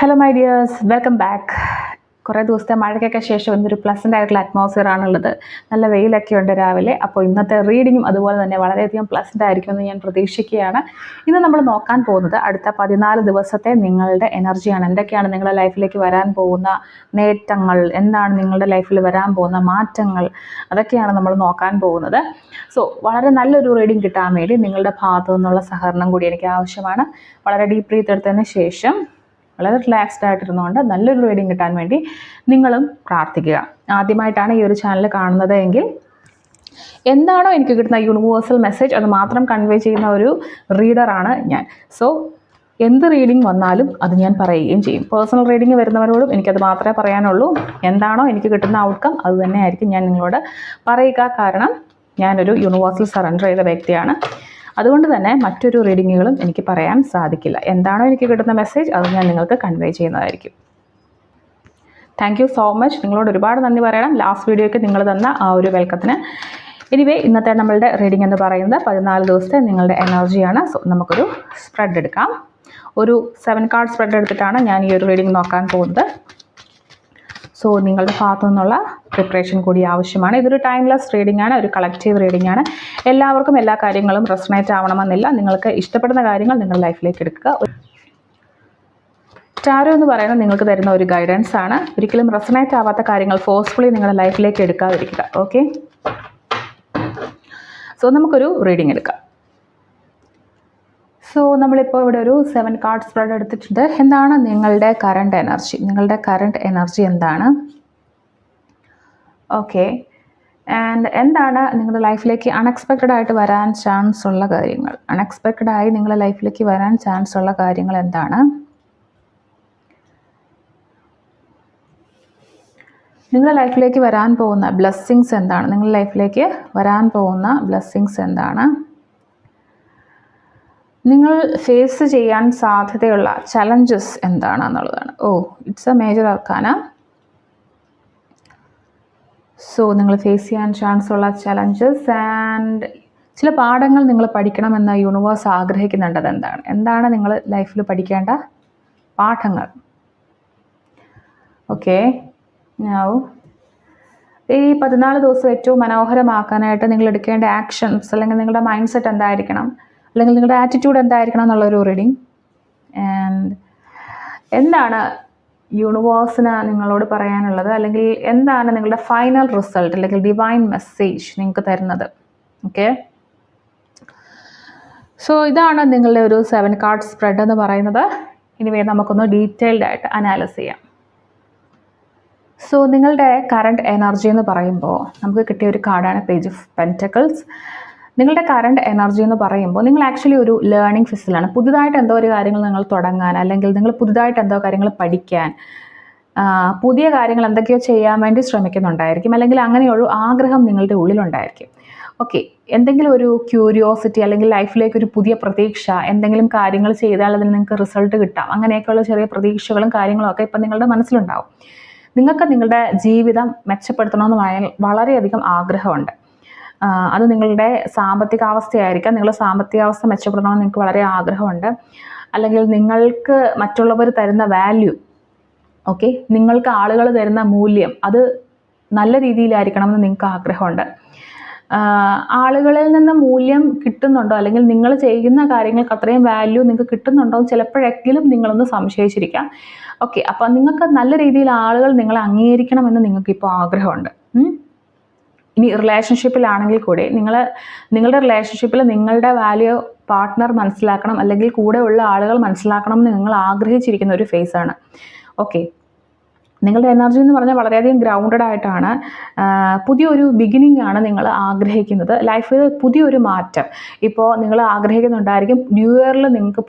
Hello my dears, welcome back. കുറേ ദിവസത്തെ മഴയ്ക്കൊക്കെ ശേഷം ഇന്നൊരു പ്ലസൻ്റ് ആയിട്ടുള്ള അറ്റ്മോസ്ഫിയർ ആണുള്ളത്. നല്ല വെയിലൊക്കെ ഉണ്ട് രാവിലെ. അപ്പോൾ ഇന്നത്തെ റീഡിങ്ങും അതുപോലെ തന്നെ വളരെയധികം പ്ലസൻ്റ് ആയിരിക്കുമെന്ന് ഞാൻ പ്രതീക്ഷിക്കുകയാണ്. ഇന്ന് നമ്മൾ നോക്കാൻ പോകുന്നത് അടുത്ത 14 ദിവസത്തെ നിങ്ങളുടെ എനർജിയാണ്. എന്തൊക്കെയാണ് നിങ്ങളുടെ ലൈഫിലേക്ക് വരാൻ പോകുന്ന നേട്ടങ്ങൾ, എന്താണ് നിങ്ങളുടെ ലൈഫിൽ വരാൻ പോകുന്ന മാറ്റങ്ങൾ, അതൊക്കെയാണ് നമ്മൾ നോക്കാൻ പോകുന്നത്. സോ വളരെ നല്ലൊരു റീഡിങ് കിട്ടാൻ വേണ്ടി നിങ്ങളുടെ ഭാഗത്തു നിന്നുള്ള സഹകരണം കൂടി എനിക്ക് ആവശ്യമാണ്. വളരെ ഡീപ്പ് ബ്രീത്ത് എടുത്തതിന് ശേഷം വളരെ റിലാക്സ്ഡ് ആയിട്ടിരുന്നുകൊണ്ട് നല്ലൊരു റീഡിങ് കിട്ടാൻ വേണ്ടി നിങ്ങളും പ്രാർത്ഥിക്കുക. ആദ്യമായിട്ടാണ് ഈ ഒരു ചാനൽ കാണുന്നത് എങ്കിൽ എന്താണോ എനിക്ക് കിട്ടുന്ന യൂണിവേഴ്സൽ മെസ്സേജ് അത് മാത്രം കൺവേ ചെയ്യുന്ന ഒരു റീഡറാണ് ഞാൻ. സോ എന്ത് റീഡിങ് വന്നാലും അത് ഞാൻ പറയുകയും ചെയ്യും. പേഴ്സണൽ റീഡിങ് വരുന്നവരോടും എനിക്കത് മാത്രമേ പറയാനുള്ളൂ. എന്താണോ എനിക്ക് കിട്ടുന്ന ഔട്ട്കം അത് തന്നെയായിരിക്കും ഞാൻ നിങ്ങളോട് പറയുക. കാരണം ഞാനൊരു യൂണിവേഴ്സൽ സറണ്ടർ ചെയ്ത വ്യക്തിയാണ്. അതുകൊണ്ട് തന്നെ മറ്റൊരു റീഡിങ്ങുകളും എനിക്ക് പറയാൻ സാധിക്കില്ല. എന്താണോ എനിക്ക് കിട്ടുന്ന മെസ്സേജ് അത് ഞാൻ നിങ്ങൾക്ക് കൺവേ ചെയ്യുന്നതായിരിക്കും. Thank you so much. നിങ്ങളോട് ഒരുപാട് നന്ദി പറയണം ലാസ്റ്റ് വീഡിയോയ്ക്ക് നിങ്ങൾ തന്ന ആ ഒരു വെൽക്കത്തിന്. എനിവേ, ഇന്നത്തെ നമ്മളുടെ റീഡിംഗ് എന്ന് പറയുന്നത് 14 ദിവസത്തെ നിങ്ങളുടെ എനർജിയാണ്. സോ നമുക്കൊരു സ്പ്രെഡ് എടുക്കാം. ഒരു 7 കാർഡ് സ്പ്രെഡ് എടുത്തിട്ടാണ് ഞാൻ ഈ ഒരു റീഡിംഗ് നോക്കാൻ പോകുന്നത്. സോ നിങ്ങളുടെ ഭാഗത്തു നിന്നുള്ള പ്രിപ്പറേഷൻ കൂടി ആവശ്യമാണ്. ഇതൊരു ടൈംലെസ് റീഡിംഗ് ആണ്, ഒരു കളക്റ്റീവ് റീഡിംഗ് ആണ്. എല്ലാവർക്കും എല്ലാ കാര്യങ്ങളും റെസണേറ്റ് ആവണമെന്നില്ല. നിങ്ങൾക്ക് ഇഷ്ടപ്പെടുന്ന കാര്യങ്ങൾ നിങ്ങളുടെ ലൈഫിലേക്ക് എടുക്കുക. ടാരോ എന്ന് പറയുന്നത് നിങ്ങൾക്ക് തരുന്ന ഒരു ഗൈഡൻസ് ആണ്. ഒരിക്കലും റെസണേറ്റ് ആവാത്ത കാര്യങ്ങൾ ഫോഴ്സ്ഫുള്ളി നിങ്ങളുടെ ലൈഫിലേക്ക് എടുക്കാതിരിക്കുക. ഓക്കെ, സോ നമുക്കൊരു റീഡിംഗ് എടുക്കാം. സോ നമ്മളിപ്പോൾ ഇവിടെ ഒരു 7 കാർഡ് സ്പ്രെഡ് എടുത്തിട്ടുണ്ട്. എന്താണ് നിങ്ങളുടെ കറണ്ട് എനർജി? നിങ്ങളുടെ കറണ്ട് എനർജി എന്താണ്? ഓക്കെ, ആൻഡ് എന്താണ് നിങ്ങളുടെ ലൈഫിലേക്ക് അൺഎക്സ്പെക്റ്റഡ് ആയിട്ട് വരാൻ ചാൻസ് ഉള്ള കാര്യങ്ങൾ? അൺഎക്സ്പെക്റ്റഡ് ആയി നിങ്ങളുടെ ലൈഫിലേക്ക് വരാൻ ചാൻസ് ഉള്ള കാര്യങ്ങൾ എന്താണ്? നിങ്ങളുടെ ലൈഫിലേക്ക് വരാൻ പോകുന്ന ബ്ലെസ്സിങ്സ് എന്താണ്? നിങ്ങളുടെ ലൈഫിലേക്ക് വരാൻ പോകുന്ന ബ്ലെസ്സിങ്സ് എന്താണ്? നിങ്ങൾ ഫേസ് ചെയ്യാൻ സാധ്യതയുള്ള ചലഞ്ചസ് എന്താണെന്നുള്ളതാണ്. ഇറ്റ്സ് എ മേജർ അർക്കാന. സോ നിങ്ങൾ ഫേസ് ചെയ്യാൻ ചാൻസ് ഉള്ള ചലഞ്ചസ് ആൻഡ് ചില പാഠങ്ങൾ നിങ്ങൾ പഠിക്കണമെന്ന് യൂണിവേഴ്സ് ആഗ്രഹിക്കുന്നുണ്ട്. എന്താണ് നിങ്ങൾ ലൈഫിൽ പഠിക്കേണ്ട പാഠങ്ങൾ? ഓക്കെ, ഈ 14 ദിവസം ഏറ്റവും മനോഹരമാക്കാനായിട്ട് നിങ്ങൾ എടുക്കേണ്ട ആക്ഷൻസ് അല്ലെങ്കിൽ നിങ്ങളുടെ മൈൻഡ് സെറ്റ് എന്തായിരിക്കണം, അല്ലെങ്കിൽ നിങ്ങളുടെ ആറ്റിറ്റ്യൂഡ് എന്തായിരിക്കണം എന്നുള്ളൊരു റീഡിങ്. ആൻഡ് എന്താണ് യൂണിവേഴ്സിന് നിങ്ങളോട് പറയാനുള്ളത്, അല്ലെങ്കിൽ എന്താണ് നിങ്ങളുടെ ഫൈനൽ റിസൾട്ട് അല്ലെങ്കിൽ ഡിവൈൻ മെസ്സേജ് നിങ്ങൾക്ക് തരുന്നത്? ഓക്കെ, സോ ഇതാണ് നിങ്ങളുടെ ഒരു 7 കാർഡ് സ്പ്രെഡ് എന്ന് പറയുന്നത്. ഇനി നമുക്കൊന്ന് ഡീറ്റെയിൽഡ് ആയിട്ട് അനാലിസ് ചെയ്യാം. സോ നിങ്ങളുടെ കറണ്ട് എനർജി എന്ന് പറയുമ്പോൾ നമുക്ക് കിട്ടിയ ഒരു കാർഡാണ് പേജ് ഓഫ് പെൻറ്റക്കിൾസ്. നിങ്ങളുടെ കറണ്ട് എനർജി എന്ന് പറയുമ്പോൾ നിങ്ങൾ ആക്ച്വലി ഒരു ലേണിംഗ് ഫേസിലാണ്. പുതുതായിട്ട് എന്തോ ഒരു കാര്യങ്ങൾ നിങ്ങൾ തുടങ്ങാൻ, അല്ലെങ്കിൽ നിങ്ങൾ പുതുതായിട്ട് എന്തോ കാര്യങ്ങൾ പഠിക്കാൻ, പുതിയ കാര്യങ്ങൾ എന്തൊക്കെയോ ചെയ്യാൻ വേണ്ടി ശ്രമിക്കുന്നുണ്ടായിരിക്കും, അല്ലെങ്കിൽ അങ്ങനെയൊരു ആഗ്രഹം നിങ്ങളുടെ ഉള്ളിലുണ്ടായിരിക്കും. ഓക്കെ, എന്തെങ്കിലും ഒരു ക്യൂരിയോസിറ്റി അല്ലെങ്കിൽ ലൈഫിലേക്ക് ഒരു പുതിയ പ്രതീക്ഷ, എന്തെങ്കിലും കാര്യങ്ങൾ ചെയ്താൽ അതിന് നിങ്ങൾക്ക് റിസൾട്ട് കിട്ടാം, അങ്ങനെയൊക്കെയുള്ള ചെറിയ പ്രതീക്ഷകളും കാര്യങ്ങളും ഒക്കെ ഇപ്പം നിങ്ങളുടെ മനസ്സിലുണ്ടാവും. നിങ്ങൾക്ക് നിങ്ങളുടെ ജീവിതം മെച്ചപ്പെടുത്തണമെന്ന് വളരെയധികം ആഗ്രഹമുണ്ട്. അത് നിങ്ങളുടെ സാമ്പത്തികാവസ്ഥയായിരിക്കാം. നിങ്ങളുടെ സാമ്പത്തികാവസ്ഥ മെച്ചപ്പെടണമെന്ന് നിങ്ങൾക്ക് വളരെ ആഗ്രഹമുണ്ട്. അല്ലെങ്കിൽ നിങ്ങൾക്ക് മറ്റുള്ളവർ തരുന്ന വാല്യൂ, ഓക്കെ, നിങ്ങൾക്ക് ആളുകൾ തരുന്ന മൂല്യം അത് നല്ല രീതിയിലായിരിക്കണമെന്ന് നിങ്ങൾക്ക് ആഗ്രഹമുണ്ട്. ആളുകളിൽ നിന്ന് മൂല്യം കിട്ടുന്നുണ്ടോ, അല്ലെങ്കിൽ നിങ്ങൾ ചെയ്യുന്ന കാര്യങ്ങൾക്ക് അത്രയും വാല്യൂ നിങ്ങൾക്ക് കിട്ടുന്നുണ്ടോ ചിലപ്പോഴെങ്കിലും നിങ്ങളൊന്ന് സംശയിച്ചിരിക്കാം. ഓക്കെ, അപ്പം നിങ്ങൾക്ക് നല്ല രീതിയിൽ ആളുകൾ നിങ്ങളെ അംഗീകരിക്കണമെന്ന് നിങ്ങൾക്കിപ്പോൾ ആഗ്രഹമുണ്ട്. ഇനി റിലേഷൻഷിപ്പിലാണെങ്കിൽ കൂടി നിങ്ങളുടെ റിലേഷൻഷിപ്പിൽ നിങ്ങളുടെ വാല്യൂ പാർട്ട്ണർ മനസ്സിലാക്കണം, അല്ലെങ്കിൽ കൂടെ ഉള്ള ആളുകൾ മനസ്സിലാക്കണം എന്ന് നിങ്ങൾ ആഗ്രഹിച്ചിരിക്കുന്ന ഒരു ഫേസാണ്. ഓക്കെ, നിങ്ങളുടെ എനർജി എന്ന് പറഞ്ഞാൽ വളരെയധികം ഗ്രൗണ്ടഡ് ആയിട്ടാണ്. പുതിയൊരു ബിഗിനിങ് ആണ് നിങ്ങൾ ആഗ്രഹിക്കുന്നത്. ലൈഫിൽ പുതിയൊരു മാറ്റം ഇപ്പോൾ നിങ്ങൾ ആഗ്രഹിക്കുന്നുണ്ടായിരിക്കും. ന്യൂ ഇയറിൽ നിങ്ങൾക്ക്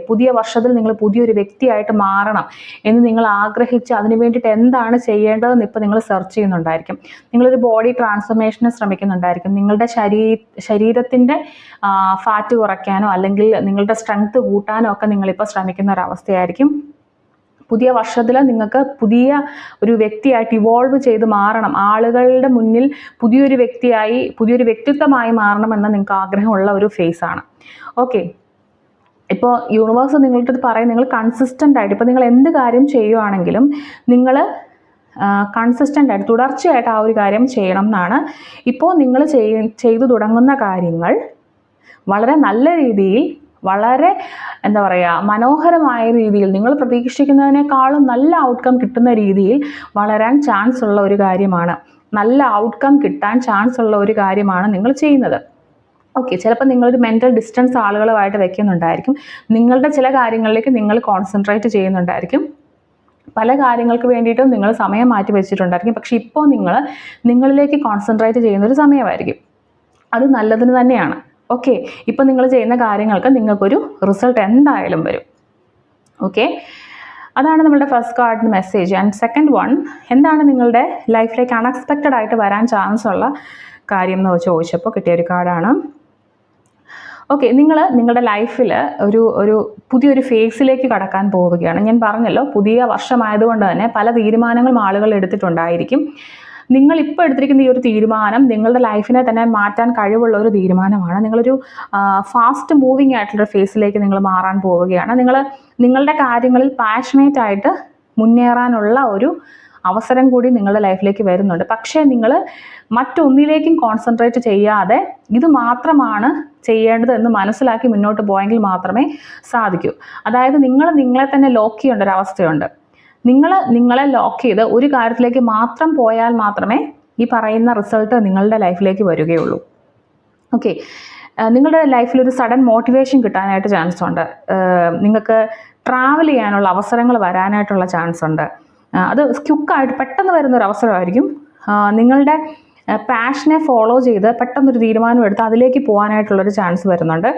പുതിയ വർഷത്തിൽ നിങ്ങൾ പുതിയൊരു വ്യക്തിയായിട്ട് മാറണം എന്ന് നിങ്ങൾ ആഗ്രഹിച്ച് അതിന് വേണ്ടിയിട്ട് എന്താണ് ചെയ്യേണ്ടതെന്ന് ഇപ്പോൾ നിങ്ങൾ സെർച്ച് ചെയ്യുന്നുണ്ടായിരിക്കും. നിങ്ങളൊരു ബോഡി ട്രാൻസ്ഫോർമേഷന് ശ്രമിക്കുന്നുണ്ടായിരിക്കും. നിങ്ങളുടെ ശരീരത്തിൻ്റെ ഫാറ്റ് കുറയ്ക്കാനോ അല്ലെങ്കിൽ നിങ്ങളുടെ സ്ട്രെങ്ത് കൂട്ടാനോ ഒക്കെ നിങ്ങളിപ്പോൾ ശ്രമിക്കുന്ന ഒരവസ്ഥയായിരിക്കും. പുതിയ വർഷത്തിൽ നിങ്ങൾക്ക് പുതിയ ഒരു വ്യക്തിയായിട്ട് ഇവോൾവ് ചെയ്ത് മാറണം, ആളുകളുടെ മുന്നിൽ പുതിയൊരു വ്യക്തിത്വമായി മാറണമെന്ന് നിങ്ങൾക്ക് ആഗ്രഹമുള്ള ഒരു ഫേസാണ്. ഓക്കെ, ഇപ്പോൾ യൂണിവേഴ്സ് നിങ്ങളുടെ അടുത്ത് പറയും നിങ്ങൾ കൺസിസ്റ്റൻ്റ് ആയിട്ട്, ഇപ്പോൾ നിങ്ങൾ എന്ത് കാര്യം ചെയ്യുവാണെങ്കിലും നിങ്ങൾ കൺസിസ്റ്റൻ്റ് ആയിട്ട് തുടർച്ചയായിട്ട് ആ ഒരു കാര്യം ചെയ്യണം എന്നാണ്. ഇപ്പോൾ നിങ്ങൾ ചെയ്തു തുടങ്ങുന്ന കാര്യങ്ങൾ വളരെ നല്ല രീതിയിൽ, വളരെ എന്താ പറയുക, മനോഹരമായ രീതിയിൽ, നിങ്ങൾ പ്രതീക്ഷിക്കുന്നതിനേക്കാളും നല്ല ഔട്ട്കം കിട്ടുന്ന രീതിയിൽ വളരാൻ ചാൻസ് ഉള്ള ഒരു കാര്യമാണ്. നല്ല ഔട്ട്കം കിട്ടാൻ ചാൻസ് ഉള്ള ഒരു കാര്യമാണ് നിങ്ങൾ ചെയ്യുന്നത്. ഓക്കെ, ചിലപ്പോൾ നിങ്ങളൊരു മെൻ്റൽ ഡിസ്റ്റൻസ് ആളുകളുമായിട്ട് വെക്കുന്നുണ്ടായിരിക്കും. നിങ്ങളുടെ ചില കാര്യങ്ങളിലേക്ക് നിങ്ങൾ കോൺസെൻട്രേറ്റ് ചെയ്യുന്നുണ്ടായിരിക്കും. പല കാര്യങ്ങൾക്ക് വേണ്ടിയിട്ടും നിങ്ങൾ സമയം മാറ്റി വെച്ചിട്ടുണ്ടായിരിക്കും. പക്ഷേ ഇപ്പോൾ നിങ്ങളിലേക്ക് കോൺസെൻട്രേറ്റ് ചെയ്യുന്നൊരു സമയമായിരിക്കും. അത് നല്ലതിന് തന്നെയാണ്. ഓക്കെ, ഇപ്പോൾ നിങ്ങൾ ചെയ്യുന്ന കാര്യങ്ങൾക്ക് നിങ്ങൾക്കൊരു റിസൾട്ട് എന്തായാലും വരും. ഓക്കെ, അതാണ് നമ്മുടെ ഫസ്റ്റ് കാർഡിന് മെസ്സേജ്. ആൻഡ് സെക്കൻഡ് വൺ, എന്താണ് നിങ്ങളുടെ ലൈഫിലേക്ക് അൺഎക്സ്പെക്റ്റഡ് ആയിട്ട് വരാൻ ചാൻസ് ഉള്ള കാര്യം എന്ന് ചോദിച്ചപ്പോൾ കിട്ടിയൊരു കാർഡാണ്. ഓക്കെ, നിങ്ങളുടെ ലൈഫിൽ ഒരു പുതിയൊരു ഫേസിലേക്ക് കടക്കാൻ പോവുകയാണ്. ഞാൻ പറഞ്ഞല്ലോ, പുതിയ വർഷമായതുകൊണ്ട് തന്നെ പല തീരുമാനങ്ങളും ആളുകൾ എടുത്തിട്ടുണ്ടായിരിക്കും. നിങ്ങളിപ്പോൾ എടുത്തിരിക്കുന്ന ഈ ഒരു തീരുമാനം നിങ്ങളുടെ ലൈഫിനെ തന്നെ മാറ്റാൻ കഴിവുള്ള ഒരു തീരുമാനമാണ്. നിങ്ങളൊരു ഫാസ്റ്റ് മൂവിങ് ആയിട്ടുള്ള ഫേസിലേക്ക് നിങ്ങൾ മാറാൻ പോവുകയാണ്. നിങ്ങളുടെ കാര്യങ്ങളിൽ പാഷനേറ്റ് ആയിട്ട് മുന്നേറാനുള്ള ഒരു അവസരം കൂടി നിങ്ങളുടെ ലൈഫിലേക്ക് വരുന്നുണ്ട്. പക്ഷേ നിങ്ങൾ മറ്റൊന്നിലേക്കും കോൺസെൻട്രേറ്റ് ചെയ്യാതെ ഇത് മാത്രമാണ് ചെയ്യേണ്ടത് എന്ന് മനസ്സിലാക്കി മുന്നോട്ട് പോയെങ്കിൽ മാത്രമേ സാധിക്കൂ. അതായത് നിങ്ങളെ തന്നെ ലോക്ക് ചെയ്യേണ്ട ഒരു അവസ്ഥയുണ്ട്. നിങ്ങളെ ലോക്ക് ചെയ്ത് ഒരു കാര്യത്തിലേക്ക് മാത്രം പോയാൽ മാത്രമേ ഈ പറയുന്ന റിസൾട്ട് നിങ്ങളുടെ ലൈഫിലേക്ക് വരികയുള്ളൂ. ഓക്കെ, നിങ്ങളുടെ ലൈഫിൽ ഒരു സഡൻ മോട്ടിവേഷൻ കിട്ടാനായിട്ട് ചാൻസ് ഉണ്ട്. നിങ്ങൾക്ക് ട്രാവൽ ചെയ്യാനുള്ള അവസരങ്ങൾ വരാനായിട്ടുള്ള ചാൻസ് ഉണ്ട്. അത് ക്വിക്കായിട്ട് പെട്ടെന്ന് വരുന്നൊരു അവസരമായിരിക്കും. നിങ്ങളുടെ പാഷനെ ഫോളോ ചെയ്ത് പെട്ടെന്നൊരു തീരുമാനം എടുത്ത് അതിലേക്ക് പോകാനായിട്ടുള്ളൊരു ചാൻസ് വരുന്നുണ്ട്.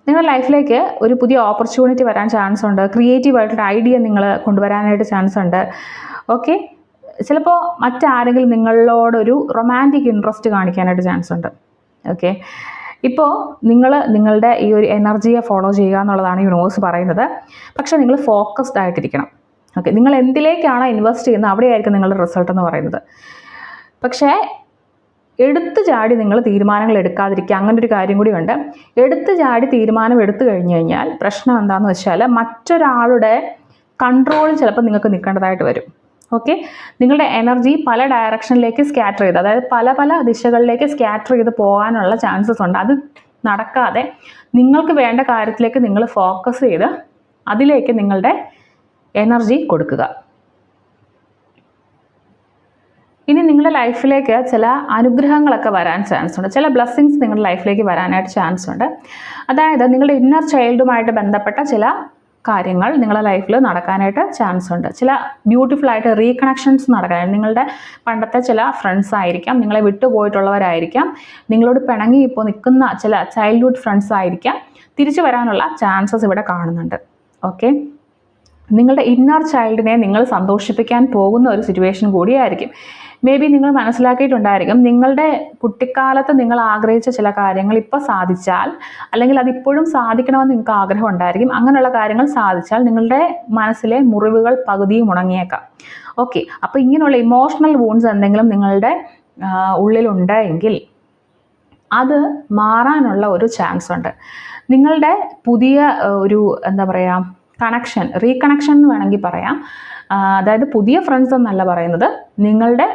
നിങ്ങളുടെ ലൈഫിലേക്ക് ഒരു പുതിയ ഓപ്പർച്യൂണിറ്റി വരാൻ ചാൻസ് ഉണ്ട്. ക്രിയേറ്റീവായിട്ടൊരു ഐഡിയ നിങ്ങൾ കൊണ്ടുവരാനായിട്ട് ചാൻസ് ഉണ്ട്. ഓക്കെ, ചിലപ്പോൾ മറ്റാരെങ്കിലും നിങ്ങളോടൊരു റൊമാൻറ്റിക് ഇൻട്രസ്റ്റ് കാണിക്കാനായിട്ട് ചാൻസ് ഉണ്ട്. ഓക്കെ, ഇപ്പോൾ നിങ്ങളുടെ ഈ ഒരു എനർജിയെ ഫോളോ ചെയ്യുക എന്നുള്ളതാണ് യൂണിവേഴ്സ് പറയുന്നത്. പക്ഷേ നിങ്ങൾ ഫോക്കസ്ഡ് ആയിട്ടിരിക്കണം. ഓക്കെ, നിങ്ങൾ എന്തിലേക്കാണോ ഇൻവെസ്റ്റ് ചെയ്യുന്നത് അവിടെയായിരിക്കും നിങ്ങളുടെ റിസൾട്ട് എന്ന് പറയുന്നത്. പക്ഷേ എടുത്തു ചാടി നിങ്ങൾ തീരുമാനങ്ങൾ എടുക്കാതിരിക്കുക, അങ്ങനെ ഒരു കാര്യം കൂടി ഉണ്ട്. എടുത്തു ചാടി തീരുമാനം എടുത്തു കഴിഞ്ഞു കഴിഞ്ഞാൽ പ്രശ്നം എന്താണെന്ന് വെച്ചാൽ മറ്റൊരാളുടെ കൺട്രോളിൽ ചിലപ്പോൾ നിങ്ങൾക്ക് നിൽക്കേണ്ടതായിട്ട് വരും. ഓക്കെ, നിങ്ങളുടെ എനർജി പല ഡയറക്ഷനിലേക്ക് സ്കാറ്റർ ചെയ്ത്, അതായത് പല ദിശകളിലേക്ക് സ്കാറ്റർ ചെയ്ത് പോകാനുള്ള ചാൻസസ് ഉണ്ട്. അത് നടക്കാതെ നിങ്ങൾക്ക് വേണ്ട കാര്യത്തിലേക്ക് നിങ്ങൾ ഫോക്കസ് ചെയ്ത് അതിലേക്ക് നിങ്ങളുടെ എനർജി കൊടുക്കുക. ഇനി നിങ്ങളുടെ ലൈഫിലേക്ക് ചില അനുഗ്രഹങ്ങളൊക്കെ വരാൻ ചാൻസ് ഉണ്ട്. ചില ബ്ലെസ്സിങ്സ് നിങ്ങളുടെ ലൈഫിലേക്ക് വരാനായിട്ട് ചാൻസ് ഉണ്ട്. അതായത് നിങ്ങളുടെ ഇന്നർ ചൈൽഡുമായിട്ട് ബന്ധപ്പെട്ട ചില കാര്യങ്ങൾ നിങ്ങളുടെ ലൈഫിൽ നടക്കാനായിട്ട് ചാൻസ് ഉണ്ട്. ചില ബ്യൂട്ടിഫുൾ ആയിട്ട് റീകണക്ഷൻസ് നടക്കാനായിട്ട്, നിങ്ങളുടെ പണ്ടത്തെ ചില ഫ്രണ്ട്സ് ആയിരിക്കാം, നിങ്ങളെ വിട്ടുപോയിട്ടുള്ളവരായിരിക്കാം, നിങ്ങളോട് പിണങ്ങി ഇപ്പോൾ നിൽക്കുന്ന ചില ചൈൽഡ്ഹുഡ് ഫ്രണ്ട്സ് ആയിരിക്കാം, തിരിച്ചു വരാനുള്ള ചാൻസസ് ഇവിടെ കാണുന്നുണ്ട്. ഓക്കെ, നിങ്ങളുടെ ഇന്നർ ചൈൽഡിനെ നിങ്ങൾ സന്തോഷിപ്പിക്കാൻ പോകുന്ന ഒരു സിറ്റുവേഷൻ കൂടിയായിരിക്കും. മേ ബി നിങ്ങൾ മനസ്സിലാക്കിയിട്ടുണ്ടായിരിക്കും, നിങ്ങളുടെ കുട്ടിക്കാലത്ത് നിങ്ങൾ ആഗ്രഹിച്ച ചില കാര്യങ്ങൾ ഇപ്പോൾ സാധിച്ചാൽ, അല്ലെങ്കിൽ അതിപ്പോഴും സാധിക്കണമെന്ന് നിങ്ങൾക്ക് ആഗ്രഹം ഉണ്ടായിരിക്കും. അങ്ങനെയുള്ള കാര്യങ്ങൾ സാധിച്ചാൽ നിങ്ങളുടെ മനസ്സിലെ മുറിവുകൾ പകുതിയും ഉണങ്ങിയേക്കാം. ഓക്കെ, അപ്പോൾ ഇങ്ങനെയുള്ള ഇമോഷണൽ വൂൺസ് എന്തെങ്കിലും നിങ്ങളുടെ ഉള്ളിലുണ്ടെങ്കിൽ അത് മാറാനുള്ള ഒരു ചാൻസ് ഉണ്ട്. നിങ്ങളുടെ പുതിയ ഒരു എന്താ പറയുക കണക്ഷൻ, റീകണക്ഷൻ എന്ന് വേണമെങ്കിൽ പറയാം. അതായത് പുതിയ ഫ്രണ്ട്സ് എന്നല്ല പറയുന്നത്, നിങ്ങളുടെ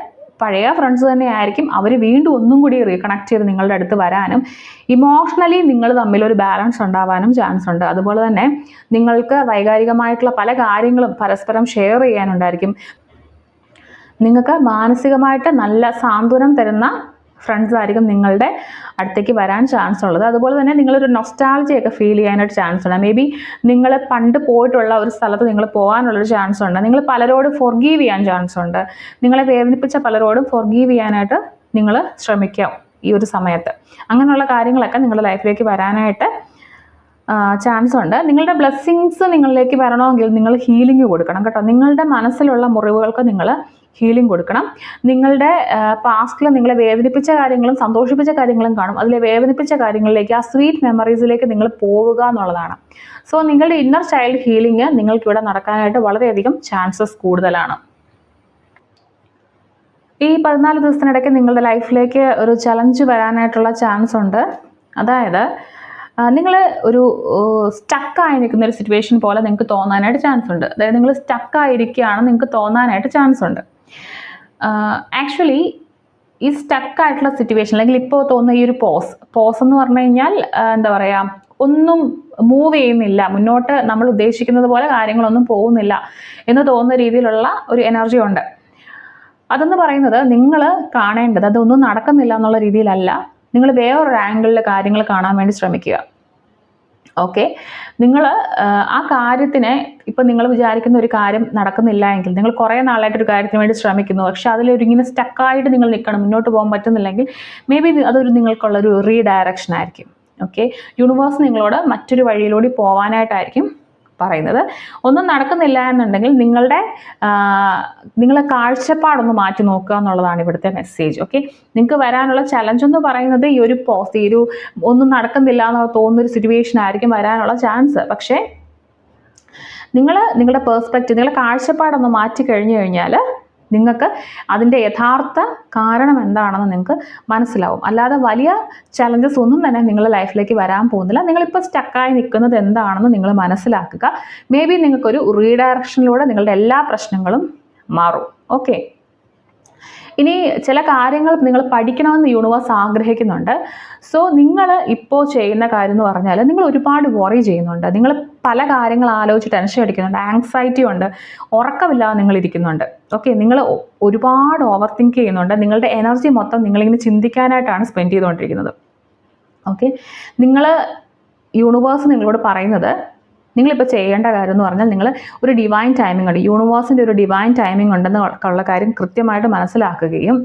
പഴയ ഫ്രണ്ട്സ് തന്നെ ആയിരിക്കും. അവർ വീണ്ടും ഒന്നും കൂടി റീകണക്ട് ചെയ്ത് നിങ്ങളുടെ അടുത്ത് വരാനും ഇമോഷണലി നിങ്ങൾ തമ്മിലൊരു ബാലൻസ് ഉണ്ടാവാനും ചാൻസ് ഉണ്ട്. അതുപോലെ തന്നെ നിങ്ങൾക്ക് വൈകാരികമായിട്ടുള്ള പല കാര്യങ്ങളും പരസ്പരം ഷെയർ ചെയ്യാനുണ്ടായിരിക്കും. നിങ്ങൾക്ക് മാനസികമായിട്ട് നല്ല സാന്ത്വനം തരുന്ന ഫ്രണ്ട്സ് ആയിരിക്കും നിങ്ങളുടെ അടുത്തേക്ക് വരാൻ ചാൻസ് ഉള്ളത്. അതുപോലെ തന്നെ നിങ്ങളൊരു നൊസ്റ്റാൾജിയൊക്കെ ഫീൽ ചെയ്യാനായിട്ട് ചാൻസ് ഉണ്ട്. മേ ബി നിങ്ങൾ പണ്ട് പോയിട്ടുള്ള ഒരു സ്ഥലത്ത് നിങ്ങൾ പോകാനുള്ളൊരു ചാൻസ് ഉണ്ട്. നിങ്ങൾ പലരോടും ഫോർഗീവ് ചെയ്യാൻ ചാൻസ് ഉണ്ട്. നിങ്ങളെ വേദനിപ്പിച്ച പലരോടും ഫോർഗീവ് ചെയ്യാനായിട്ട് നിങ്ങൾ ശ്രമിക്കാം ഈ ഒരു സമയത്ത്. അങ്ങനെയുള്ള കാര്യങ്ങളൊക്കെ നിങ്ങളുടെ ലൈഫിലേക്ക് വരാനായിട്ട് ചാൻസ് ഉണ്ട്. നിങ്ങളുടെ ബ്ലെസ്സിങ്സ് നിങ്ങളിലേക്ക് വരണമെങ്കിൽ നിങ്ങൾ ഹീലിംഗ് കൊടുക്കണം കേട്ടോ. നിങ്ങളുടെ മനസ്സിലുള്ള മുറിവുകൾക്ക് നിങ്ങൾ ഹീലിംഗ് കൊടുക്കണം. നിങ്ങളുടെ പാസ്റ്റിൽ നിങ്ങളെ വേദനിപ്പിച്ച കാര്യങ്ങളും സന്തോഷിപ്പിച്ച കാര്യങ്ങളും കാണും. അതിലെ വേദനിപ്പിച്ച കാര്യങ്ങളിലേക്ക്, ആ സ്വീറ്റ് മെമ്മറീസിലേക്ക് നിങ്ങൾ പോവുക എന്നുള്ളതാണ്. സോ നിങ്ങളുടെ ഇന്നർ ചൈൽഡ് ഹീലിംഗ് നിങ്ങൾക്കിവിടെ നടക്കാനായിട്ട് വളരെയധികം ചാൻസസ് കൂടുതലാണ്. ഈ 14 ദിവസത്തിനിടയ്ക്ക് നിങ്ങളുടെ ലൈഫിലേക്ക് ഒരു ചലഞ്ച് വരാനായിട്ടുള്ള ചാൻസ് ഉണ്ട്. അതായത് നിങ്ങൾ ഒരു സ്റ്റക്കായി നിൽക്കുന്ന ഒരു സിറ്റുവേഷൻ പോലെ നിങ്ങൾക്ക് തോന്നാനായിട്ട് ചാൻസ് ഉണ്ട്. അതായത് നിങ്ങൾ സ്റ്റക്കായിരിക്കുകയാണെന്ന് നിങ്ങൾക്ക് തോന്നാനായിട്ട് ചാൻസ് ഉണ്ട്. ആക്ച്വലി ഈ സ്റ്റക്കായിട്ടുള്ള സിറ്റുവേഷൻ അല്ലെങ്കിൽ ഇപ്പോൾ തോന്നുന്ന ഈ ഒരു പോസ് എന്ന് പറഞ്ഞു കഴിഞ്ഞാൽ എന്താ പറയുക, ഒന്നും മൂവ് ചെയ്യുന്നില്ല, മുന്നോട്ട് നമ്മൾ ഉദ്ദേശിക്കുന്നത് പോലെ കാര്യങ്ങളൊന്നും പോകുന്നില്ല എന്ന് തോന്നുന്ന രീതിയിലുള്ള ഒരു എനർജി ഉണ്ട്. അതെന്ന് പറയുന്നത് നിങ്ങൾ കാണേണ്ടത് അതൊന്നും നടക്കുന്നില്ല എന്നുള്ള രീതിയിലല്ല, നിങ്ങൾ വേറൊരു ആംഗിളിൽ കാര്യങ്ങൾ കാണാൻ വേണ്ടി ശ്രമിക്കുക. ഓക്കെ, നിങ്ങൾ ആ കാര്യത്തിനെ ഇപ്പം നിങ്ങൾ വിചാരിക്കുന്ന ഒരു കാര്യം നടക്കുന്നില്ല എങ്കിൽ, നിങ്ങൾ കുറേ നാളായിട്ട് ഒരു കാര്യത്തിന് വേണ്ടി ശ്രമിക്കുന്നു, പക്ഷെ അതിലൊരിങ്ങനെ സ്റ്റക്കായിട്ട് നിങ്ങൾ നിൽക്കണം, മുന്നോട്ട് പോകാൻ പറ്റുന്നില്ലെങ്കിൽ മേ ബി അതൊരു നിങ്ങൾക്കുള്ളൊരു റീഡയറക്ഷൻ ആയിരിക്കും. ഓക്കെ, യൂണിവേഴ്സ് നിങ്ങളോട് മറ്റൊരു വഴിയിലൂടെ പോകാനായിട്ടായിരിക്കും പറയുന്നത്. ഒന്നും നടക്കുന്നില്ല എന്നുണ്ടെങ്കിൽ നിങ്ങളെ കാഴ്ചപ്പാടൊന്ന് മാറ്റി നോക്കുക എന്നുള്ളതാണ് ഇവിടുത്തെ മെസ്സേജ്. ഓക്കെ, നിങ്ങൾക്ക് വരാനുള്ള ചലഞ്ച് എന്ന് പറയുന്നത് ഈ ഒരു ഒന്നും നടക്കുന്നില്ല എന്ന് തോന്നുന്നൊരു സിറ്റുവേഷൻ ആയിരിക്കും വരാനുള്ള ചാൻസ്. പക്ഷേ നിങ്ങളുടെ പേഴ്സ്പെക്റ്റീവ്, നിങ്ങളുടെ കാഴ്ചപ്പാടൊന്ന് മാറ്റി കഴിഞ്ഞു കഴിഞ്ഞാൽ നിങ്ങൾക്ക് അതിൻ്റെ യഥാർത്ഥ കാരണം എന്താണെന്ന് നിങ്ങൾക്ക് മനസ്സിലാവും. അല്ലാതെ വലിയ ചലഞ്ചസ് ഒന്നും തന്നെ നിങ്ങളുടെ ലൈഫിലേക്ക് വരാൻ പോകുന്നില്ല. നിങ്ങളിപ്പോൾ സ്റ്റക്കായി നിൽക്കുന്നത് എന്താണെന്ന് നിങ്ങൾ മനസ്സിലാക്കുക. മേ ബി നിങ്ങൾക്കൊരു റീഡയറക്ഷനിലൂടെ നിങ്ങളുടെ എല്ലാ പ്രശ്നങ്ങളും മാറും. ഓക്കെ, ഇനി ചില കാര്യങ്ങൾ നിങ്ങൾ പഠിക്കണമെന്ന് യൂണിവേഴ്സ് ആഗ്രഹിക്കുന്നുണ്ട്. സോ നിങ്ങൾ ഇപ്പോൾ ചെയ്യുന്ന കാര്യം എന്ന് പറഞ്ഞാൽ നിങ്ങൾ ഒരുപാട് വറി ചെയ്യുന്നുണ്ട്, നിങ്ങൾ പല കാര്യങ്ങൾ ആലോചിച്ച് ടെൻഷൻ അടിക്കുന്നുണ്ട്, ആങ്സൈറ്റി ഉണ്ട്, ഉറക്കമില്ലാതെ നിങ്ങൾ ഇരിക്കുന്നുണ്ട്. ഓക്കെ, നിങ്ങൾ ഒരുപാട് ഓവർ തിങ്ക് ചെയ്യുന്നുണ്ട്, നിങ്ങളുടെ എനർജി മൊത്തം നിങ്ങളിങ്ങനെ ചിന്തിക്കാനായിട്ടാണ് സ്പെൻഡ് ചെയ്തുകൊണ്ടിരിക്കുന്നത്. ഓക്കെ, യൂണിവേഴ്സ് നിങ്ങളോട് പറയുന്നത് നിങ്ങളിപ്പോൾ ചെയ്യേണ്ട കാര്യം എന്ന് പറഞ്ഞാൽ നിങ്ങൾ ഒരു ഡിവൈൻ ടൈമിംഗ് ഉണ്ട്, യൂണിവേഴ്സിൻ്റെ ഒരു ഡിവൈൻ ടൈമിംഗ് ഉണ്ടെന്നുള്ള കാര്യം കൃത്യമായിട്ട് മനസ്സിലാക്കുകയും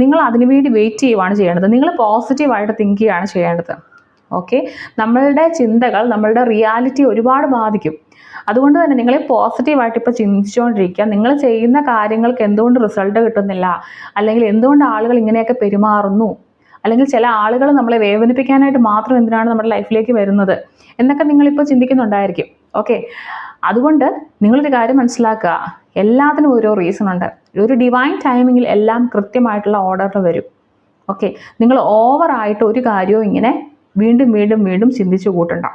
നിങ്ങൾ അതിനുവേണ്ടി വെയിറ്റ് ചെയ്യുകയാണ് ചെയ്യേണ്ടത്. നിങ്ങൾ പോസിറ്റീവായിട്ട് തിങ്ക് ചെയ്യുകയാണ് ചെയ്യേണ്ടത്. ഓക്കെ, നമ്മളുടെ ചിന്തകൾ നമ്മളുടെ റിയാലിറ്റി ഒരുപാട് ബാധിക്കും. അതുകൊണ്ട് തന്നെ നിങ്ങൾ പോസിറ്റീവായിട്ട് ഇപ്പോൾ ചിന്തിച്ചുകൊണ്ടിരിക്കുക. നിങ്ങൾ ചെയ്യുന്ന കാര്യങ്ങൾക്ക് എന്തുകൊണ്ട് റിസൾട്ട് കിട്ടുന്നില്ല, അല്ലെങ്കിൽ എന്തുകൊണ്ട് ആളുകൾ ഇങ്ങനെയൊക്കെ പെരുമാറുന്നു, അല്ലെങ്കിൽ ചില ആളുകൾ നമ്മളെ വേദനിപ്പിക്കാനായിട്ട് മാത്രം എന്തിനാണ് നമ്മുടെ ലൈഫിലേക്ക് വരുന്നത് എന്നൊക്കെ നിങ്ങളിപ്പോൾ ചിന്തിക്കുന്നുണ്ടായിരിക്കും. ഓക്കെ, അതുകൊണ്ട് നിങ്ങളൊരു കാര്യം മനസ്സിലാക്കുക, എല്ലാത്തിനും ഓരോ റീസൺ ഉണ്ട്. ഒരു ഡിവൈൻ ടൈമിങ്ങിൽ എല്ലാം കൃത്യമായിട്ടുള്ള ഓർഡറിൽ വരും. ഓക്കെ, നിങ്ങൾ ഓവറായിട്ട് ഒരു കാര്യവും ഇങ്ങനെ വീണ്ടും വീണ്ടും വീണ്ടും ചിന്തിച്ചു കൂട്ടണ്ട.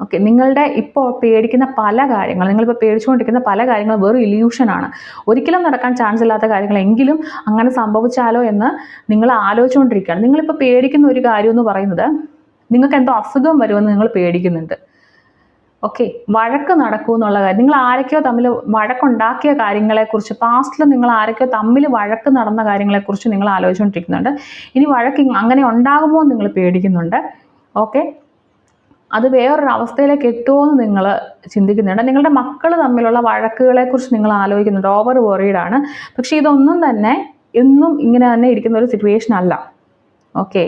ഓക്കെ, നിങ്ങളുടെ ഇപ്പോൾ പേടിക്കുന്ന പല കാര്യങ്ങൾ, നിങ്ങളിപ്പോൾ പേടിച്ചുകൊണ്ടിരിക്കുന്ന പല കാര്യങ്ങളും വെറും ഇല്യൂഷനാണ്, ഒരിക്കലും നടക്കാൻ ചാൻസ് ഇല്ലാത്ത കാര്യങ്ങളെങ്കിലും അങ്ങനെ സംഭവിച്ചാലോ എന്ന് നിങ്ങൾ ആലോചിച്ചുകൊണ്ടിരിക്കുകയാണ്. നിങ്ങളിപ്പോൾ പേടിക്കുന്ന ഒരു കാര്യം എന്ന് പറയുന്നത് നിങ്ങൾക്ക് എന്തോ അസുഖം വരുമെന്ന് നിങ്ങൾ പേടിക്കുന്നുണ്ട്. ഓക്കെ, വഴക്ക് നടക്കൂ എന്നുള്ള കാര്യം, നിങ്ങൾ ആരൊക്കെയോ തമ്മിൽ വഴക്കുണ്ടാക്കിയ കാര്യങ്ങളെക്കുറിച്ച്, പാസ്റ്റിൽ നിങ്ങൾ ആരൊക്കെയോ തമ്മിൽ വഴക്ക് നടന്ന കാര്യങ്ങളെക്കുറിച്ച് നിങ്ങൾ ആലോചിച്ചുകൊണ്ടിരിക്കുന്നുണ്ട്. ഇനി വഴക്ക് അങ്ങനെ ഉണ്ടാകുമോ എന്ന് നിങ്ങൾ പേടിക്കുന്നുണ്ട്. ഓക്കെ, അത് വേറൊരു അവസ്ഥയിലേക്ക് എത്തുമോ എന്ന് നിങ്ങൾ ചിന്തിക്കുന്നുണ്ട്. നിങ്ങളുടെ മക്കൾ തമ്മിലുള്ള വഴക്കുകളെക്കുറിച്ച് നിങ്ങൾ ആലോചിക്കുന്നുണ്ട്, ഓവർ വറീഡാണ്. പക്ഷേ ഇതൊന്നും തന്നെ എന്നും ഇങ്ങനെ തന്നെ ഇരിക്കുന്ന ഒരു സിറ്റുവേഷൻ അല്ല. ഓക്കെ,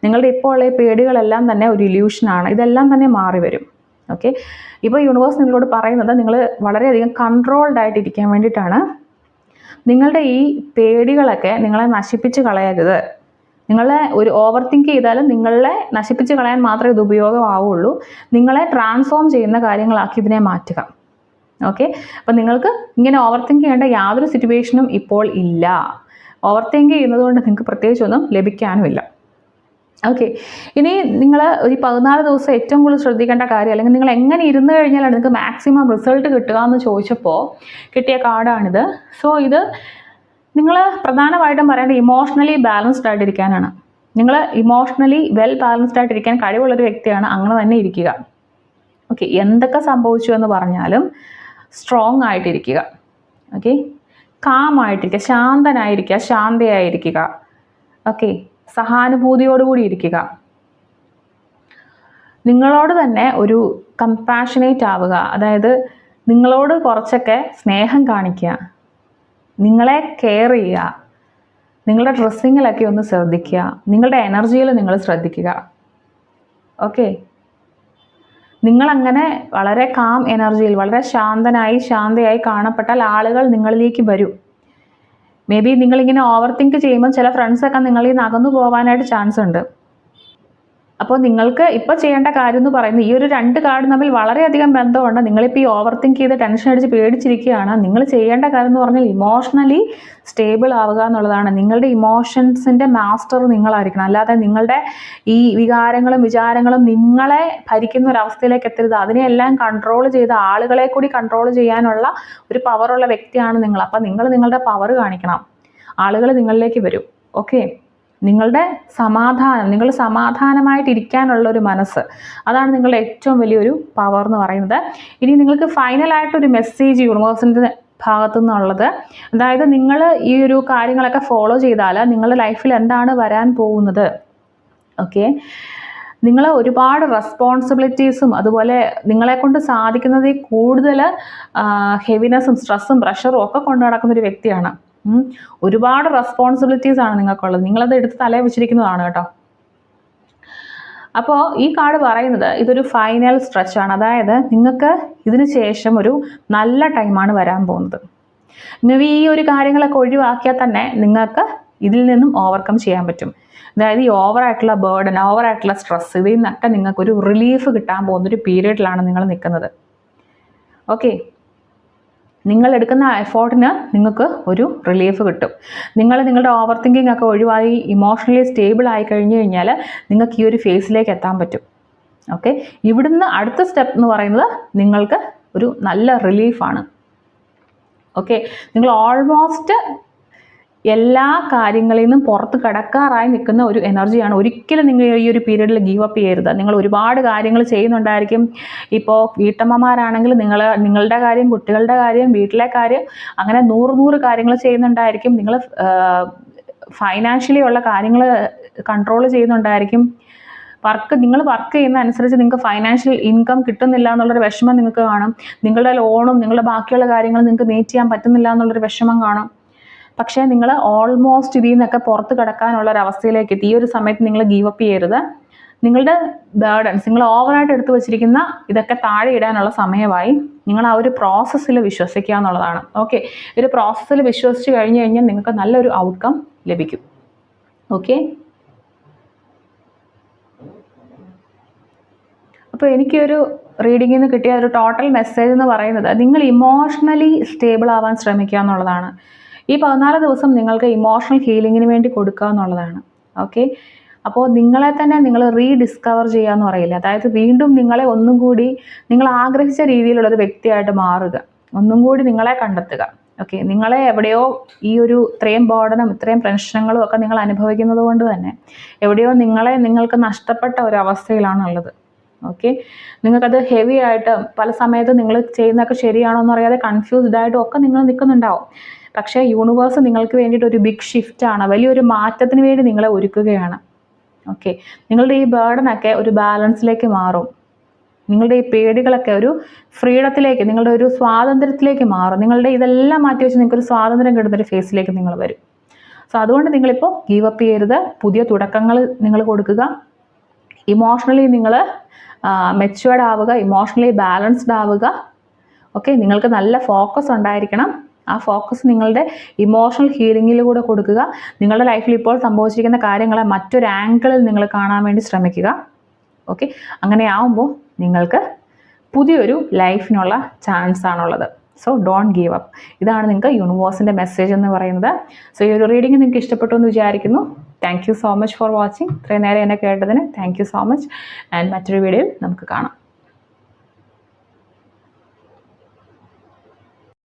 നിങ്ങളുടെ ഇപ്പോൾ ഉള്ള പേടികളെല്ലാം തന്നെ ഒരു ഇല്യൂഷനാണ്, ഇതെല്ലാം തന്നെ മാറി വരും. ഓക്കെ, ഇപ്പോൾ യൂണിവേഴ്സ് നിങ്ങളോട് പറയുന്നത് നിങ്ങൾ വളരെയധികം കൺട്രോൾഡ് ആയിട്ടിരിക്കാൻ വേണ്ടിയിട്ടാണ്. നിങ്ങളുടെ ഈ പേടികളൊക്കെ നിങ്ങളെ നശിപ്പിച്ച് കളയരുത്. നിങ്ങളെ ഒരു ഓവർ തിങ്ക് ചെയ്താലും നിങ്ങളെ നശിപ്പിച്ച് കളയാൻ മാത്രമേ ഇത് ഉപയോഗമാവുള്ളൂ. നിങ്ങളെ ട്രാൻസ്ഫോം ചെയ്യുന്ന കാര്യങ്ങളാക്കി ഇതിനെ മാറ്റുക. ഓക്കെ, അപ്പം നിങ്ങൾക്ക് ഇങ്ങനെ ഓവർ തിങ്ക് ചെയ്യേണ്ട യാതൊരു സിറ്റുവേഷനും ഇപ്പോൾ ഇല്ല. ഓവർ തിങ്ക് ചെയ്യുന്നത് കൊണ്ട് നിങ്ങൾക്ക് പ്രത്യേകിച്ചൊന്നും ലഭിക്കാനുമില്ല. ഓക്കെ, ഇനി നിങ്ങൾ ഒരു 14 ദിവസം ഏറ്റവും കൂടുതൽ ശ്രദ്ധിക്കേണ്ട കാര്യം, അല്ലെങ്കിൽ നിങ്ങൾ എങ്ങനെ ഇരുന്ന് കഴിഞ്ഞാലാണ് നിങ്ങൾക്ക് മാക്സിമം റിസൾട്ട് കിട്ടുക എന്ന് ചോദിച്ചപ്പോൾ കിട്ടിയ കാർഡാണിത്. സോ ഇത് നിങ്ങൾ പ്രധാനമായിട്ടും പറയേണ്ടത് ഇമോഷണലി ബാലൻസ്ഡ് ആയിട്ടിരിക്കാനാണ്. നിങ്ങൾ ഇമോഷണലി വെൽ ബാലൻസ്ഡ് ആയിട്ടിരിക്കാൻ കഴിവുള്ളൊരു വ്യക്തിയാണ്, അങ്ങനെ തന്നെ ഇരിക്കുക. ഓക്കെ, എന്തൊക്കെ സംഭവിച്ചു എന്ന് പറഞ്ഞാലും സ്ട്രോങ് ആയിട്ടിരിക്കുക. ഓക്കെ, കാമായിട്ടിരിക്കുക, ശാന്തനായിരിക്കുക, ശാന്തയായിരിക്കുക. ഓക്കെ, സഹാനുഭൂതിയോടുകൂടി ഇരിക്കുക. നിങ്ങളോട് തന്നെ ഒരു കമ്പാഷനേറ്റ് ആവുക, അതായത് നിങ്ങളോട് കുറച്ചൊക്കെ സ്നേഹം കാണിക്കുക, നിങ്ങളെ കെയർ ചെയ്യുക, നിങ്ങളുടെ ഡ്രസ്സിങ്ങിലൊക്കെ ഒന്ന് ശ്രദ്ധിക്കുക, നിങ്ങളുടെ എനർജിയിൽ നിങ്ങൾ ശ്രദ്ധിക്കുക. ഓക്കെ, നിങ്ങളങ്ങനെ വളരെ കാം എനർജിയിൽ വളരെ ശാന്തയായി കാണപ്പെട്ടാൽ ആളുകൾ നിങ്ങളിലേക്ക് വരും. മേ ബി നിങ്ങളിങ്ങനെ ഓവർ തിങ്ക് ചെയ്യുമ്പോൾ ചില ഫ്രണ്ട്സൊക്കെ നിങ്ങളിൽ നിന്ന് അകന്നു പോകാനായിട്ട് ചാൻസ് ഉണ്ട്. അപ്പോൾ നിങ്ങൾക്ക് ഇപ്പോൾ ചെയ്യേണ്ട കാര്യം എന്ന് പറയുന്നത് ഈ ഒരു 2 കാർഡ് തമ്മിൽ വളരെയധികം ബന്ധമുണ്ട്. നിങ്ങളിപ്പോൾ ഈ ഓവർ തിങ്ക് ചെയ്ത് ടെൻഷൻ അടിച്ച് പേടിച്ചിരിക്കുകയാണ്. നിങ്ങൾ ചെയ്യേണ്ട കാര്യം എന്ന് പറഞ്ഞാൽ ഇമോഷണലി സ്റ്റേബിൾ ആവുക എന്നുള്ളതാണ്. നിങ്ങളുടെ ഇമോഷൻസിൻ്റെ മാസ്റ്റർ നിങ്ങളായിരിക്കണം. അല്ലാതെ നിങ്ങളുടെ ഈ വികാരങ്ങളും വിചാരങ്ങളും നിങ്ങളെ ഭരിക്കുന്ന ഒരവസ്ഥയിലേക്ക് എത്തരുത്. അതിനെയെല്ലാം കൺട്രോൾ ചെയ്ത് ആളുകളെ കൂടി കൺട്രോൾ ചെയ്യാനുള്ള ഒരു പവറുള്ള വ്യക്തിയാണ് നിങ്ങൾ. അപ്പം നിങ്ങൾ നിങ്ങളുടെ പവർ കാണിക്കണം. ആളുകൾ നിങ്ങളിലേക്ക് വരും. ഓക്കെ, നിങ്ങളുടെ സമാധാനം, നിങ്ങൾ സമാധാനമായിട്ടിരിക്കാനുള്ള ഒരു മനസ്സ്, അതാണ് നിങ്ങളുടെ ഏറ്റവും വലിയൊരു പവർ എന്ന് പറയുന്നത്. ഇനി നിങ്ങൾക്ക് ഫൈനലായിട്ടൊരു മെസ്സേജ് യൂണിവേഴ്സിൻ്റെ ഭാഗത്തു നിന്നുള്ളത്, അതായത് നിങ്ങൾ ഈ ഒരു കാര്യങ്ങളൊക്കെ ഫോളോ ചെയ്താൽ നിങ്ങളുടെ ലൈഫിൽ എന്താണ് വരാൻ പോകുന്നത്. ഓക്കെ, നിങ്ങൾ ഒരുപാട് റെസ്പോൺസിബിലിറ്റീസും അതുപോലെ നിങ്ങളെക്കൊണ്ട് സാധിക്കുന്നതിൽ കൂടുതൽ ഹെവിനെസ്സും സ്ട്രെസ്സും പ്രഷറും ഒക്കെ കൊണ്ടു നടക്കുന്ന ഒരു വ്യക്തിയാണ്. ഒരുപാട് റെസ്പോൺസിബിലിറ്റീസ് ആണ് നിങ്ങൾക്കുള്ളത്. നിങ്ങളത് എടുത്ത് തലയിൽ വെച്ചിരിക്കുന്നതാണ് കേട്ടോ. അപ്പോൾ ഈ കാർഡ് പറയുന്നത് ഇതൊരു ഫൈനൽ സ്ട്രെച്ചാണ്. അതായത് നിങ്ങൾക്ക് ഇതിന് ശേഷം ഒരു നല്ല ടൈമാണ് വരാൻ പോകുന്നത്. മേ ബി ഈ ഒരു കാര്യങ്ങളൊക്കെ ഒഴിവാക്കിയാൽ തന്നെ നിങ്ങൾക്ക് ഇതിൽ നിന്നും ഓവർകം ചെയ്യാൻ പറ്റും. അതായത് ഈ ഓവറായിട്ടുള്ള ബേർഡൻ, ഓവറായിട്ടുള്ള സ്ട്രെസ്, ഇതിൽ നിന്നൊക്കെ നിങ്ങൾക്കൊരു റിലീഫ് കിട്ടാൻ പോകുന്നൊരു പീരീഡിലാണ് നിങ്ങൾ നിൽക്കുന്നത്. ഓക്കെ, നിങ്ങൾ എടുക്കുന്ന എഫോർട്ടിന് നിങ്ങൾക്ക് ഒരു റിലീഫ് കിട്ടും. നിങ്ങളുടെ ഓവർ തിങ്കിങ് ഒക്കെ ഒഴിവായി ഇമോഷണലി സ്റ്റേബിൾ ആയി കഴിഞ്ഞു കഴിഞ്ഞാൽ നിങ്ങൾക്ക് ഈ ഒരു ഫേസിലേക്ക് എത്താൻ പറ്റും. ഓക്കെ, ഇവിടുന്ന് അടുത്ത സ്റ്റെപ്പ് എന്ന് പറയുന്നത് നിങ്ങൾക്ക് ഒരു നല്ല റിലീഫാണ്. ഓക്കെ, നിങ്ങൾ ഓൾമോസ്റ്റ് എല്ലാ കാര്യങ്ങളിൽ നിന്നും പുറത്ത് കടക്കാറായി നിൽക്കുന്ന ഒരു എനർജിയാണ്. ഒരിക്കലും നിങ്ങൾ ഈ ഒരു പീരീഡിൽ ഗീവ് അപ്പ് ചെയ്യരുത്. നിങ്ങൾ ഒരുപാട് കാര്യങ്ങൾ ചെയ്യുന്നുണ്ടായിരിക്കും. ഇപ്പോൾ വീട്ടമ്മമാരാണെങ്കിൽ നിങ്ങളുടെ കാര്യം, കുട്ടികളുടെ കാര്യം, വീട്ടിലെ കാര്യം, അങ്ങനെ 100 കാര്യങ്ങൾ ചെയ്യുന്നുണ്ടായിരിക്കും. നിങ്ങൾ ഫൈനാൻഷ്യലി ഉള്ള കാര്യങ്ങൾ കൺട്രോൾ ചെയ്യുന്നുണ്ടായിരിക്കും. നിങ്ങൾ വർക്ക് ചെയ്യുന്ന അനുസരിച്ച് നിങ്ങൾക്ക് ഫൈനാൻഷ്യൽ ഇൻകം കിട്ടുന്നില്ല എന്നുള്ളൊരു വിഷമം നിങ്ങൾക്ക് കാണും. നിങ്ങളുടെ ലോണും നിങ്ങളുടെ ബാക്കിയുള്ള കാര്യങ്ങളും നിങ്ങൾക്ക് മീറ്റ് ചെയ്യാൻ പറ്റുന്നില്ല എന്നുള്ളൊരു വിഷമം കാണും. പക്ഷേ നിങ്ങൾ ഓൾമോസ്റ്റ് ഇതിൽ നിന്നൊക്കെ പുറത്ത് കിടക്കാനുള്ള ഒരു അവസ്ഥയിലേക്ക് എത്തി. ഈ ഒരു സമയത്ത് നിങ്ങൾ ഗീവ് അപ്പ് ചെയ്യരുത്. നിങ്ങളുടെ ബേർഡൻസ്, നിങ്ങൾ ഓവറായിട്ട് എടുത്തു വച്ചിരിക്കുന്ന ഇതൊക്കെ താഴെ ഇടാനുള്ള സമയമായി. നിങ്ങൾ ആ ഒരു പ്രോസസ്സിൽ വിശ്വസിക്കുക എന്നുള്ളതാണ്. ഓക്കെ, ഒരു പ്രോസസ്സിൽ വിശ്വസിച്ച് കഴിഞ്ഞ് കഴിഞ്ഞാൽ നിങ്ങൾക്ക് നല്ലൊരു ഔട്ട്കം ലഭിക്കും. ഓക്കെ, അപ്പോൾ എനിക്കൊരു റീഡിങ്ങിൽ നിന്ന് കിട്ടിയ ഒരു ടോട്ടൽ മെസ്സേജ് എന്ന് പറയുന്നത് നിങ്ങൾ ഇമോഷണലി സ്റ്റേബിൾ ആവാൻ ശ്രമിക്കുക എന്നുള്ളതാണ്. ഈ 14 ദിവസം നിങ്ങൾക്ക് ഇമോഷണൽ ഹീലിങ്ങിന് വേണ്ടി കൊടുക്കുക എന്നുള്ളതാണ്. ഓക്കെ, അപ്പോൾ നിങ്ങളെ തന്നെ നിങ്ങൾ റീഡിസ്കവർ ചെയ്യുക എന്ന് പറയില്ല. അതായത് വീണ്ടും നിങ്ങളെ ഒന്നും കൂടി നിങ്ങൾ ആഗ്രഹിച്ച രീതിയിലുള്ളൊരു വ്യക്തിയായിട്ട് മാറുക, ഒന്നും കൂടി നിങ്ങളെ കണ്ടെത്തുക. ഓക്കെ, നിങ്ങളെ എവിടെയോ ഈ ഒരു ഇത്രയും ബോർഡനും ഇത്രയും പ്രശ്നങ്ങളും ഒക്കെ നിങ്ങൾ അനുഭവിക്കുന്നത് കൊണ്ട് തന്നെ എവിടെയോ നിങ്ങൾക്ക് നഷ്ടപ്പെട്ട ഒരു അവസ്ഥയിലാണുള്ളത്. ഓക്കെ, നിങ്ങൾക്കത് ഹെവി ആയിട്ട് പല സമയത്ത് നിങ്ങൾ ചെയ്യുന്നതൊക്കെ ശരിയാണോ എന്നറിയാതെ കൺഫ്യൂസ്ഡ് ആയിട്ടും ഒക്കെ നിങ്ങൾ നിൽക്കുന്നുണ്ടാവും. പക്ഷേ യൂണിവേഴ്സ് നിങ്ങൾക്ക് വേണ്ടിയിട്ട് ഒരു ബിഗ് ഷിഫ്റ്റാണ്, വലിയൊരു മാറ്റത്തിന് വേണ്ടി നിങ്ങളെ ഒരുക്കുകയാണ്. ഓക്കെ, നിങ്ങളുടെ ഈ ബേർഡനൊക്കെ ഒരു ബാലൻസിലേക്ക് മാറും. നിങ്ങളുടെ ഈ പേടികളൊക്കെ ഒരു ഫ്രീഡത്തിലേക്ക്, നിങ്ങളുടെ ഒരു സ്വാതന്ത്ര്യത്തിലേക്ക് മാറും. നിങ്ങളുടെ ഇതെല്ലാം മാറ്റി വെച്ച് നിങ്ങൾക്കൊരു സ്വാതന്ത്ര്യം കിട്ടുന്നൊരു ഫേസിലേക്ക് നിങ്ങൾ വരും. സോ അതുകൊണ്ട് നിങ്ങളിപ്പോൾ ഗീവ് അപ്പ് ചെയ്യരുത്. പുതിയ തുടക്കങ്ങൾ നിങ്ങൾ കൊടുക്കുക. ഇമോഷണലി നിങ്ങൾ മെച്യൂർഡ് ആവുക, ഇമോഷണലി ബാലൻസ്ഡ് ആവുക. ഓക്കെ, നിങ്ങൾക്ക് നല്ല ഫോക്കസ് ഉണ്ടായിരിക്കണം. ആ ഫോക്കസ് നിങ്ങളുടെ ഇമോഷണൽ ഹീലിങ്ങിലൂടെ കൊടുക്കുക. നിങ്ങളുടെ ലൈഫിൽ ഇപ്പോൾ സംഭവിച്ചിരിക്കുന്ന കാര്യങ്ങളെ മറ്റൊരു ആംഗിളിൽ നിങ്ങൾ കാണാൻ വേണ്ടി ശ്രമിക്കുക. ഓക്കെ, അങ്ങനെ ആവുമ്പോൾ നിങ്ങൾക്ക് പുതിയൊരു ലൈഫിനുള്ള ചാൻസ് ആണുള്ളത്. So don't give up. ഇതാണ് നിങ്ങൾക്ക് യൂണിവേഴ്സിൻ്റെ മെസ്സേജ് എന്ന് പറയുന്നത്. സോ ഈ ഒരു റീഡിങ് നിങ്ങൾക്ക് ഇഷ്ടപ്പെട്ടു എന്ന് വിചാരിക്കുന്നു. Thank you so much for watching. ഇത്രയും നേരം എന്നെ കേട്ടതിന് thank you so much. And മറ്റൊരു വീഡിയോയിൽ നമുക്ക് കാണാം.